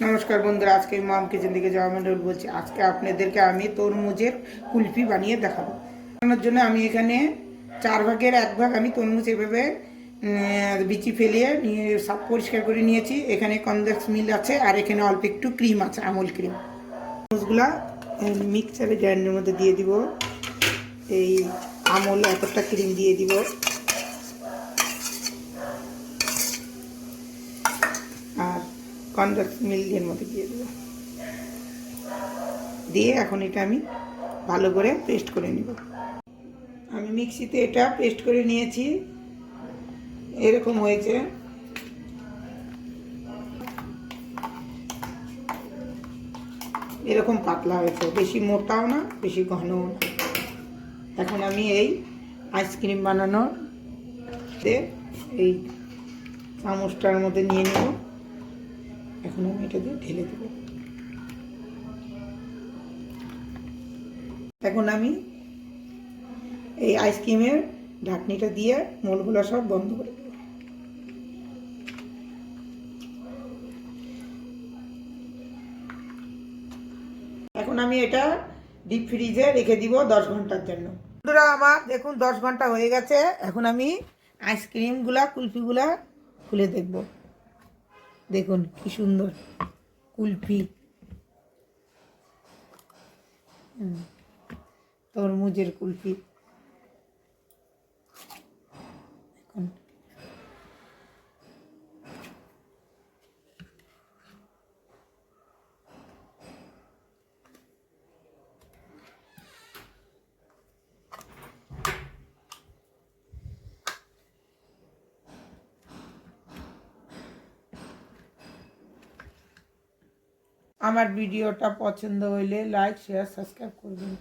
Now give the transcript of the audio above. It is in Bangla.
নমস্কার বন্ধুরা, আজকে মম কিচেন থেকে জয়া মন্ডল বলছি। আজকে আপনাদেরকে আমি তরমুজের কুলফি বানিয়ে দেখাবো। বানানোর জন্য আমি এখানে 4 ভাগের 1 ভাগ আমি তরমুজ এভাবে বিচি ফেলিয়ে নিয়ে সব পরিষ্কার করে নিয়েছি। এখানে কনডেন্স মিল্ক আছে আর এখানে অল্প একটু ক্রিম আছে, আমুল ক্রিম। তরমুজগুলা মিক্সারে গ্রাইন্ডারের মধ্যে দিয়ে দিব। এই আমুল এতটা ক্রিম দিয়ে দিব, আর কনডেন্স মিল্কের মধ্যে দিয়ে দেবো। দিয়ে এখন এটা আমি ভালো করে পেস্ট করে নিব। আমি মিক্সিতে এটা পেস্ট করে নিয়েছি, এরকম হয়েছে। এরকম পাতলা হয়েছে, বেশি মোটাও না বেশি ঘনও না। এখন আমি এই আইসক্রিম বানানোর এই চামচটার মধ্যে নিয়ে নেব। এখন আমি এটা দিয়ে ঢেলে দেব। এখন আমি এই আইসক্রিমের ঢাকনিটা দিয়ে মোলগুলো সব বন্ধ করে দেব। এখন আমি এটা ডিপ ফ্রিজে রেখে দিব 10 ঘন্টার জন্য। বন্ধুরা আমার দেখুন 10 ঘন্টা হয়ে গেছে। এখন আমি আইসক্রিমগুলা কুলফিগুলা খুলে দেখব। দেখুন কি সুন্দর কুলফি, তরমুজের কুলফি। এখন আমার ভিডিওটা পছন্দ হইলে লাইক শেয়ার সাবস্ক্রাইব করবেন।